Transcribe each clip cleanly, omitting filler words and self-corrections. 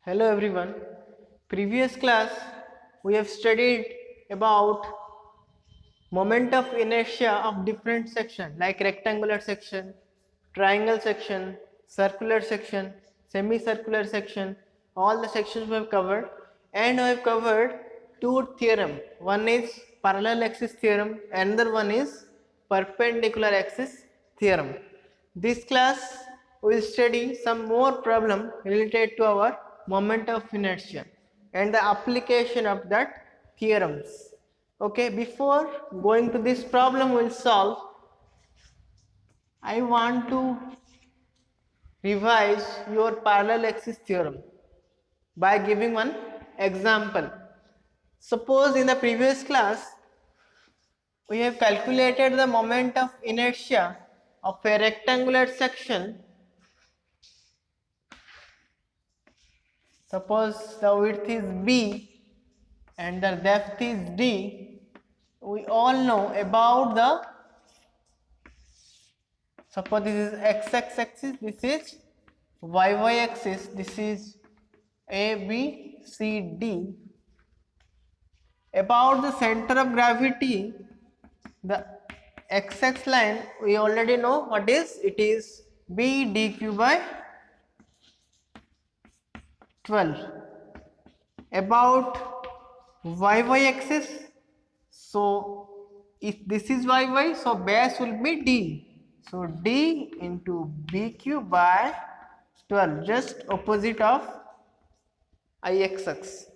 Hello everyone. Previous class we have studied about moment of inertia of different section like rectangular section, triangle section, circular section, semicircular section. All the sections we have covered, and we have covered two theorem. One is parallel axis theorem, another one is perpendicular axis theorem. This class we will study some more problem related to our moment of inertia and the application of that theorems. Okay, before going to this problem we'll solve, I want to revise your parallel axis theorem by giving one example. Suppose in the previous class we have calculated the moment of inertia of a rectangular section. Suppose the width is B and the depth is D. We all know about the, suppose this is x-axis, this is y-y axis, this is A, B, C, D. About the center of gravity, the x-axis line we already know what is, it is B dq by 12. About y-y axis, so if this is y-y, so base will be D, so D into BQ by 12, just opposite of Ix.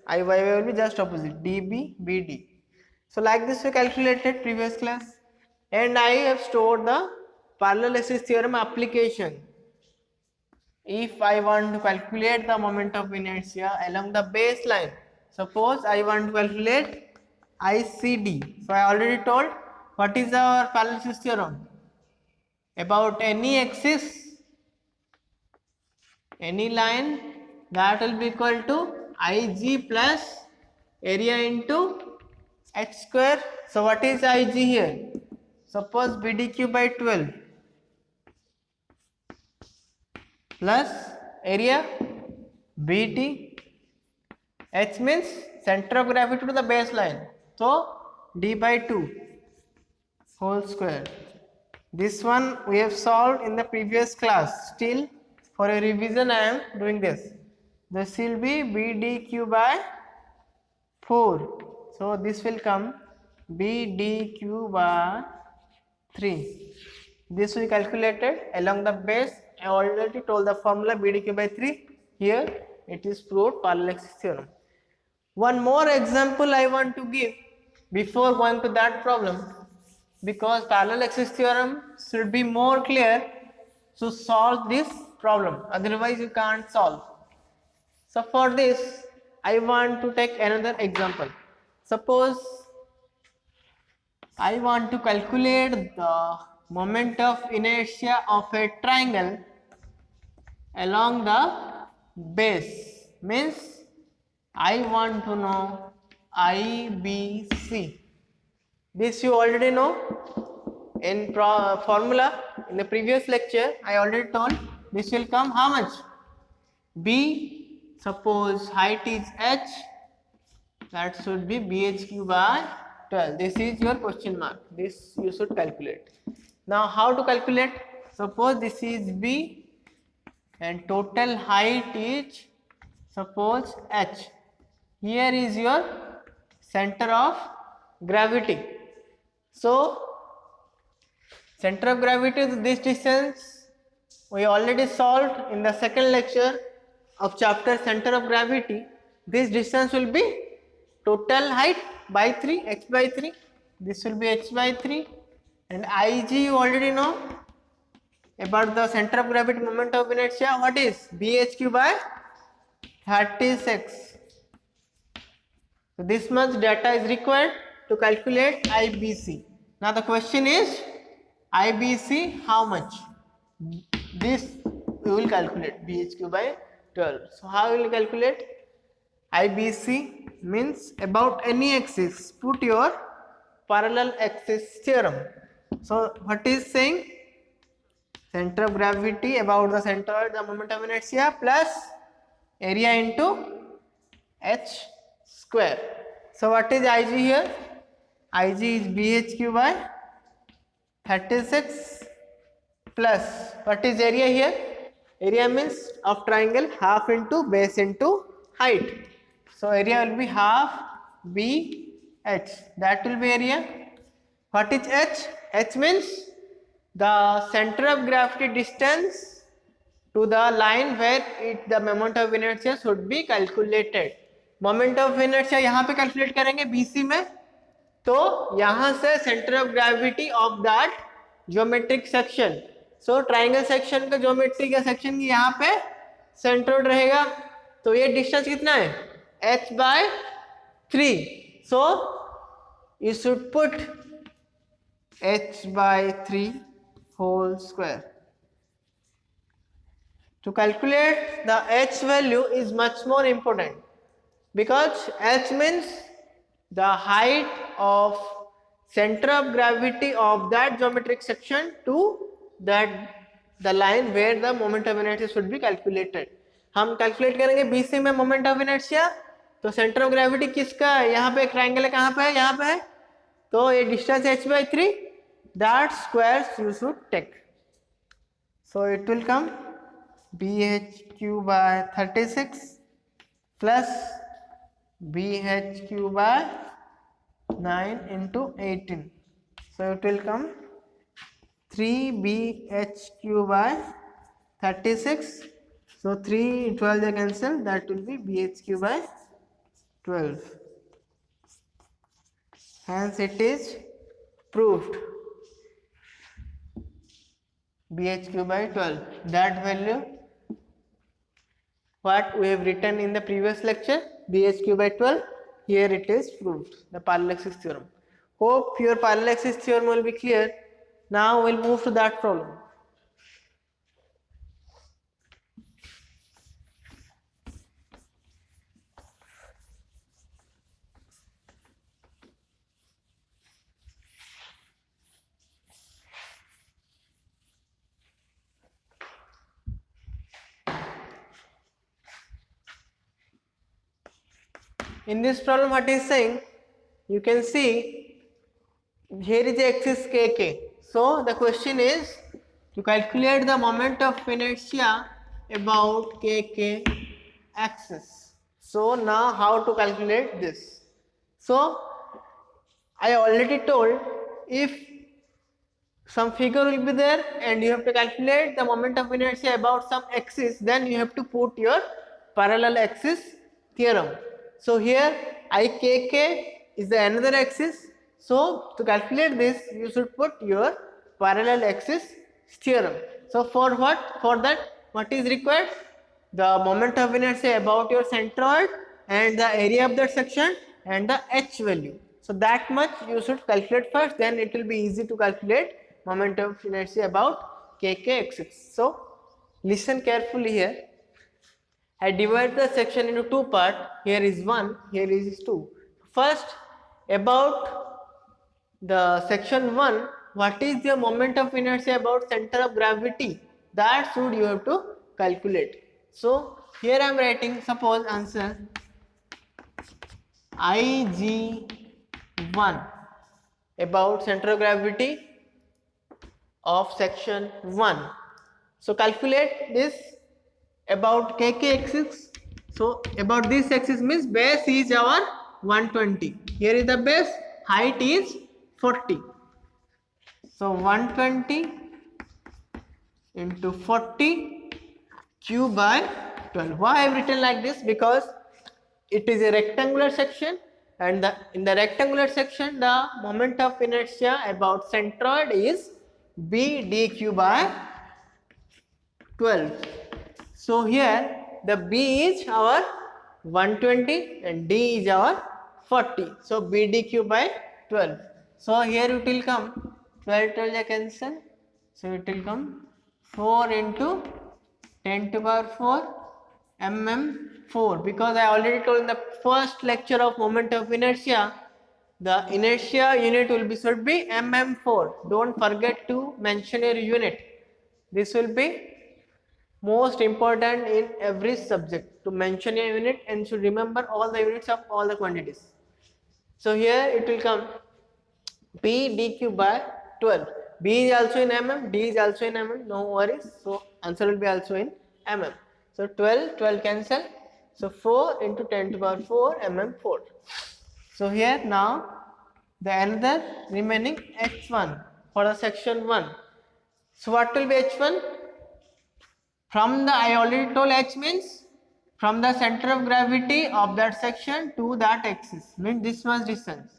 Iy will be just opposite, DB, BD. So like this we calculated previous class, and I have stored the parallel axis theorem application. If I want to calculate the moment of inertia along the baseline, suppose I want to calculate ICD. So I already told what is our parallel axis theorem. About any axis, any line, that will be equal to Ig plus area into h square. So what is Ig here? Suppose BDQ by 12 plus area BD. H means center of gravity to the baseline, so D by 2 whole square. This one we have solved in the previous class. Still for a revision I am doing this. This will be BDQ by 4. So this will come BDQ by 3. This we calculated along the base. I already told the formula BDQ by 3. Here it is proved parallel axis theorem. One more example I want to give before going to that problem, because parallel axis theorem should be more clear to solve this problem, otherwise you can't solve. So for this I want to take another example. Suppose I want to calculate the moment of inertia of a triangle along the base, means I want to know IBC. This you already know in formula in the previous lecture. I already told this will come how much? B, suppose height is h, that should be BHQ by 12. This is your question mark. This you should calculate. Now how to calculate? Suppose this is B and total height is suppose h. Here is your center of gravity. So center of gravity is this distance. We already solved in the second lecture of chapter center of gravity. This distance will be total height by 3, h by 3. This will be h by 3, and Ig you already know about the center of gravity moment of inertia. What is BHQ by 36. So this much data is required to calculate IBC. Now the question is IBC how much? This we will calculate BHQ by 12. So how will you calculate? IBC means about any axis, put your parallel axis theorem. So what is saying? Center of gravity about the center, the moment of inertia plus area into h square. So what is Ig here? Ig is bhq by 36 plus what is area here? Area means of triangle half into base into height. So area will be half bh, that will be area. What is h? H means the center of gravity distance to the line where the moment of inertia should be calculated. Moment of inertia यहाँ पे calculate करेंगे BC में, तो यहाँ से center of gravity of that geometric section. So triangle section का geometry का section यहाँ पे centered रहेगा, तो ये distance कितना है? h by 3. So you should put h by 3 whole square. To calculate the h value is much more important, because h means the height of center of gravity of that geometric section to that the line where the moment of inertia should be calculated. हम calculate करेंगे BC में moment of inertia, तो center of gravity किसका है? यहाँ पे एक triangle है, कहाँ पे है? यहाँ पे है, तो ये distance h by 3, that squares you should take. So it will come bhq by 36 plus bhq by 9 into 18. So it will come 3bhq by 36. So 3 12 they cancel, that will be bhq by 12. Hence it is proved. bhq by 12, that value what we have written in the previous lecture, bhq by 12, here it is proved, the parallel axis theorem. Hope your parallel axis theorem will be clear. Now we'll move to that problem. In this problem, what is saying, you can see here is the axis kk. So the question is to calculate the moment of inertia about kk axis. So now how to calculate this? So I already told, if some figure will be there and you have to calculate the moment of inertia about some axis, then you have to put your parallel axis theorem. So here ikk is the another axis. So to calculate this, you should put your parallel axis theorem. So for what? For that, what is required? The moment of inertia about your centroid and the area of that section and the h value. So that much you should calculate first, then it will be easy to calculate moment of inertia about kk axis. So listen carefully here. I divide the section into two parts. Here is 1, here is 2. First, about the section 1, what is the moment of inertia about center of gravity? That should you have to calculate. So here I am writing, suppose answer Ig1 about center of gravity of section 1. So calculate this about kk axis. So about this axis means base is our 120. Here is the base, height is 40. So 120 into 40 q by 12. Why I have written like this? Because it is a rectangular section, and in the rectangular section the moment of inertia about centroid is b dq by 12. So here the b is our 120 and d is our 40. So b dq by 12. So here it will come 12 12 cancel. So it will come 4 into 10 to the power 4 mm4, because I already told in the first lecture of moment of inertia, the inertia unit will be should be mm4. Don't forget to mention your unit. This will be Most important in every subject to mention a unit and should remember all the units of all the quantities. So here it will come P dq by 12. B is also in mm, D is also in mm, no worries. So answer will be also in mm. So 12 cancel. So 4 into 10 to the power 4 mm4. So here now the another remaining h1 for the section 1. So what will be h1? From the, I already told h means from the center of gravity of that section to that axis, means this much distance.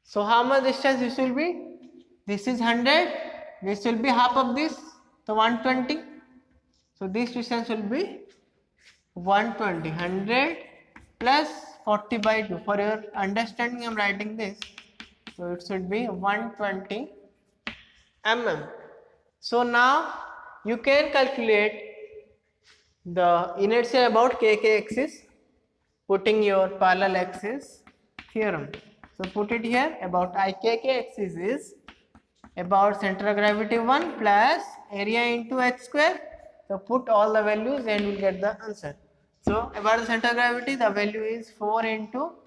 So how much distance this will be? This is 100, this will be half of this, so 120. So this distance will be 120, 100 plus 40 by 2. For your understanding I am writing this. So it should be 120 mm. So now you can calculate the inertia about kk axis putting your parallel axis theorem. So put it here, about ikk axis is about center of gravity 1 plus area into h square. So put all the values and we'll get the answer. So about the center of gravity, the value is 4 into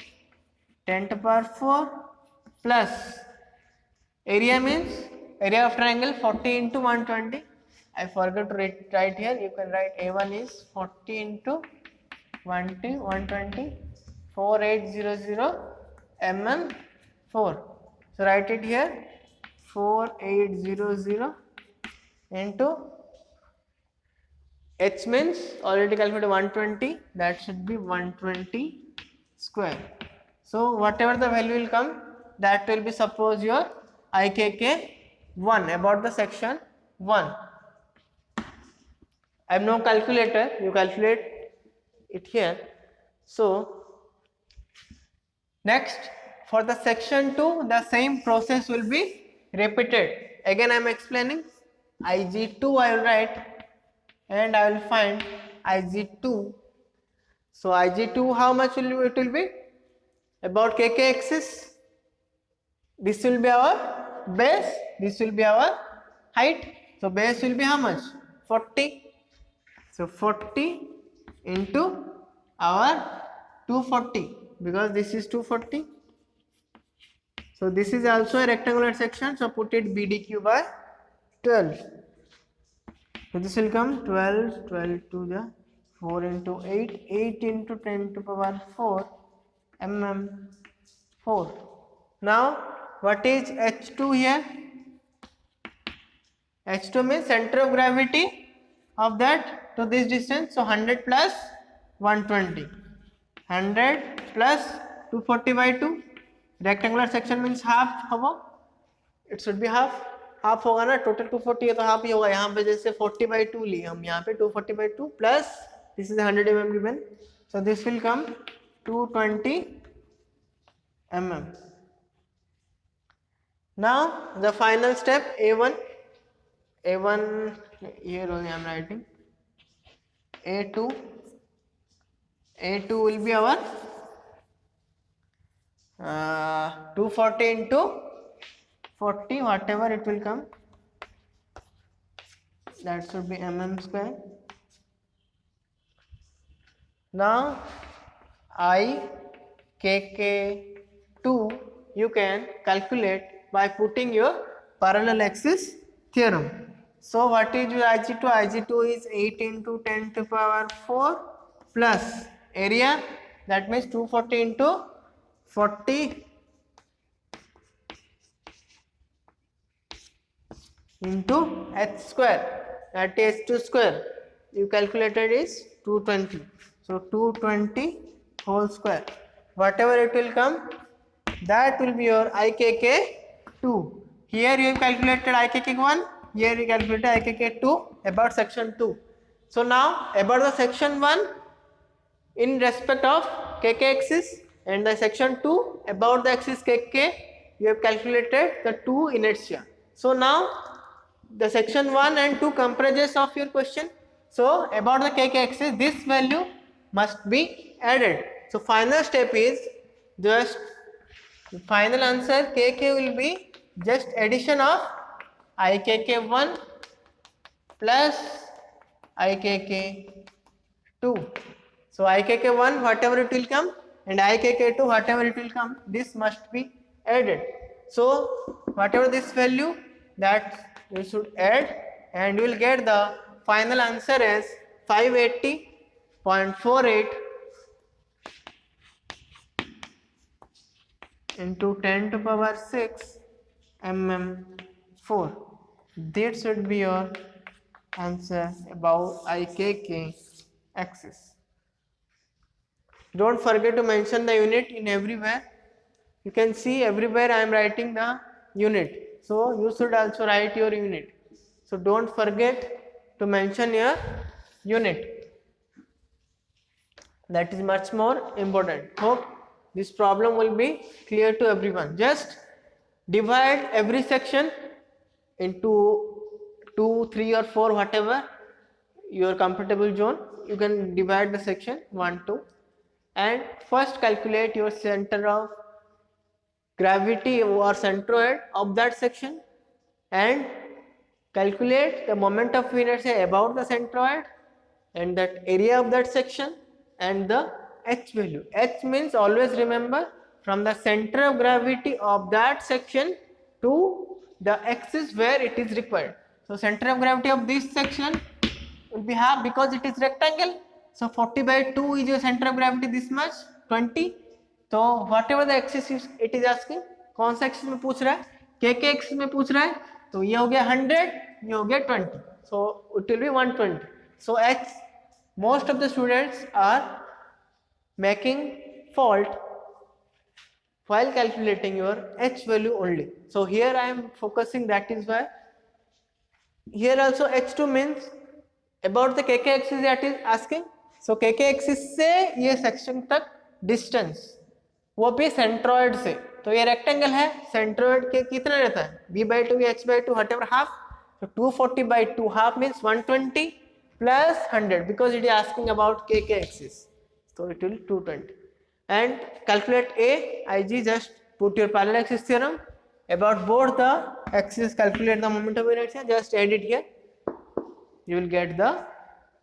10 to the power 4 plus area means area of triangle 40 into 120. I forgot to write here. You can write A1 is 40 into 120, 4800 mm 4. So write it here, 4800 into h means already calculated 120, that should be 120 square. So whatever the value will come, that will be suppose your IKK 1 about the section 1. I have no calculator, you calculate it here. So next for the section 2, the same process will be repeated. Again I am explaining. Ig2 I will write and I will find Ig2. So Ig2 how much will it will be? About kk axis. This will be our base, this will be our height. So base will be how much? 40. So 40 into our 240, because this is 240. So this is also a rectangular section, so put it BDQ by 12. So this will come 12 to the 4 into 8, 8 into 10 to the power 4 mm4. Now what is H2 here? H2 means center of gravity of that to this distance. So 100 plus 120, 100 plus 240 by 2. Rectangular section means half होगा, it should be half होगा ना, total 240 है तो half ही होगा. यहाँ पे जैसे 40 by 2 लिए हम, यहाँ पे 240 by 2 plus this is 100 mm given, so this will come 220 mm. Now the final step A1 here only I am writing. A2 will be our 240 into 40, whatever it will come, that should be mm square. Now IKK2 you can calculate by putting your parallel axis theorem. So what is your Ig2? Ig2 is 8 into 10 to the power 4 plus area, that means 240 into 40 into h square, that is h2 square. You calculated is 220. So 220 whole square. Whatever it will come, that will be your IKK2. Here you have calculated IKK1. Here we calculated IKK2 about section 2. So now about the section 1 in respect of kk axis, and the section 2 about the axis kk, you have calculated the 2 inertia. So now the section 1 and 2 comprises of your question. So about the kk axis, this value must be added. So final step is just the final answer kk will be just addition of IKK1 plus IKK2. So IKK1 whatever it will come and IKK2 whatever it will come, this must be added. So whatever this value that you should add and you will get the final answer as 580.48 into 10 to power 6 mm4. This should be your answer about IKK axis. Don't forget to mention the unit in everywhere. You can see everywhere I am writing the unit. So you should also write your unit. So don't forget to mention your unit. That is much more important. Hope this problem will be clear to everyone. Just divide every section into 2, 3 or 4 whatever your comfortable zone. You can divide the section 1, 2 and first calculate your center of gravity or centroid of that section and calculate the moment of inertia about the centroid and that area of that section and the h value. H means always remember from the center of gravity of that section to the axis where it is required. So center of gravity of this section will be half because it is rectangle. So 40/2 is your center of gravity, this much 20. तो whatever the axis is it is asking, कौन सा axis में पूछ रहा है, KK axis में पूछ रहा है, तो ये हो गया 100, ये हो गया 20, so it will be 120. So H, most of the students are making fault while calculating your H value only. So here I am focusing, that is why here also H2 means about the KK axis that is asking. So KK axis से ये section तक distance, वो भी centroid से, तो ये rectangle है, centroid के कितना रहता है b/2 h/2 whatever half, so 240/2 half means 120 plus 100 because it is asking about KK axis, so it will 220. And calculate A, IG, just put your parallel axis theorem about both the axes, calculate the moment of inertia, just add it here, you will get the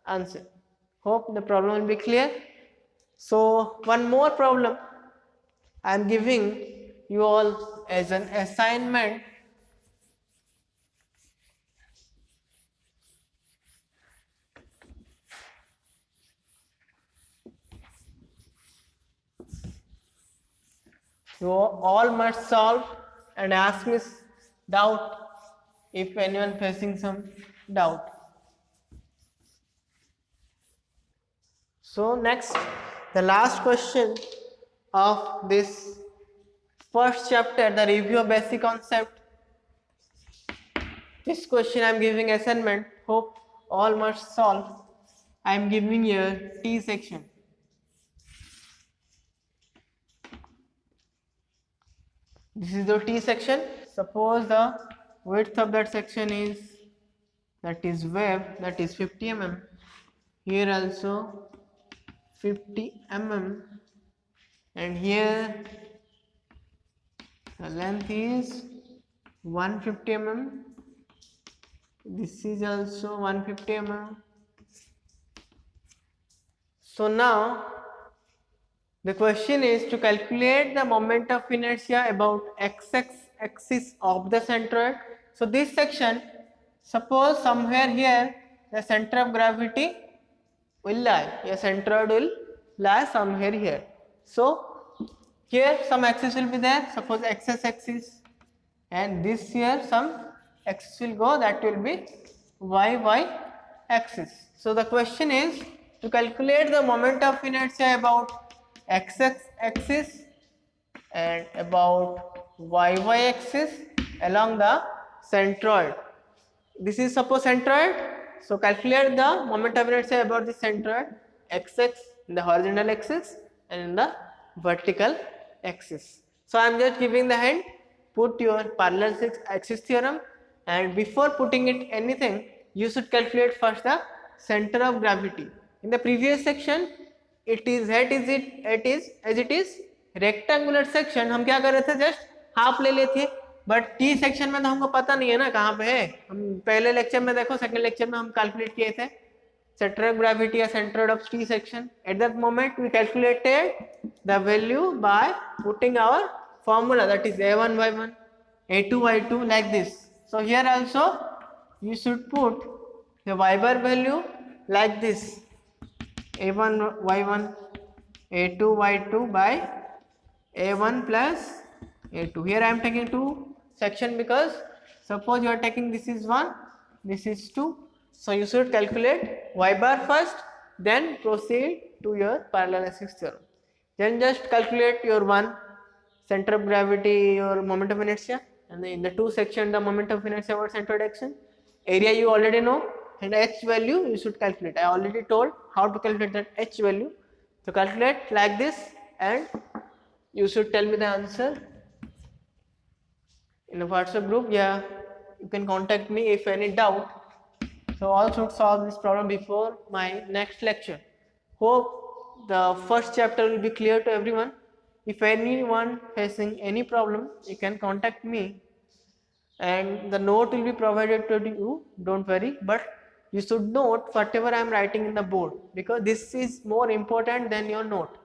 answer. Hope the problem will be clear. So one more problem I am giving you all as an assignment. You all must solve and ask me doubt if anyone facing some doubt. So next, the last question of this first chapter, the review of basic concept. This question I am giving assignment, hope all must solve. I am giving here T section. This is the T section. Suppose the width of that section is, that is wave, that is 50 mm. Here also 50 mm, and here the length is 150 mm. This is also 150 mm. So now the question is to calculate the moment of inertia about x-axis of the centroid. So this section, suppose somewhere here the center of gravity will lie, your centroid will lie somewhere here. So here some axis will be there, suppose x-axis, and this here some axis will go, that will be y axis. So the question is to calculate the moment of inertia about x-axis and about y axis along the centroid. This is suppose centroid. So calculate the moment of inertia about the centroid, x-axis in the horizontal axis and in the vertical axis. So I am just giving the hint, put your parallel axis theorem, and before putting it anything, you should calculate first the center of gravity. In the previous section, it is as it is rectangular section, हम क्या कर रहे थे, just half ले लेते, but T section में तो हमको पता नहीं है ना कहाँ पे है. हम पहले लेक्चर में देखो, सेकंड लेक्चर में हम कैलकुलेट किए थे, center of gravity or center of T section. At that moment we calculated the value by putting our formula, that is A1 Y1, A2 Y2, like this. So here also you should put the Y bar value like this, A1 Y1, A2 Y2 by A1 plus A2. Here I am taking two section because suppose you are taking this is 1, this is 2. So you should calculate Y bar first, then proceed to your parallaxis theorem. Then just calculate your one center of gravity, your moment of inertia, and in the two section the moment of inertia or centered action. Area you already know, and H value you should calculate. I already told how to calculate that H value. So calculate like this and you should tell me the answer in the WhatsApp group. Yeah, you can contact me if any doubt. So all should solve this problem before my next lecture. Hope the first chapter will be clear to everyone. If anyone facing any problem, you can contact me and the note will be provided to you, don't worry, but you should note whatever I am writing in the board, because this is more important than your note.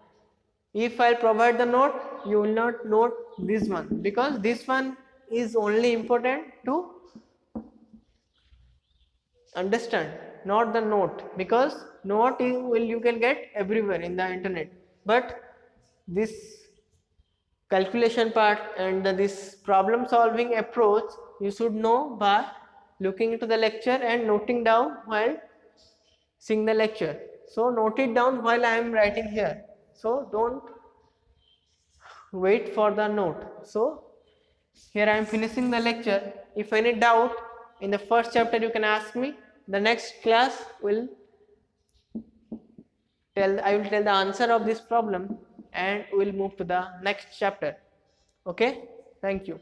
If I provide the note, you will not note this one, because this one is only important to understand, not the note, because note you can get everywhere in the internet, but this calculation part and this problem solving approach you should know by looking into the lecture and noting down while seeing the lecture. So note it down while I am writing here, so don't wait for the note. So here I am finishing the lecture. If any doubt in the first chapter you can ask me. The next class will I will tell the answer of this problem and we will move to the next chapter. Okay, thank you.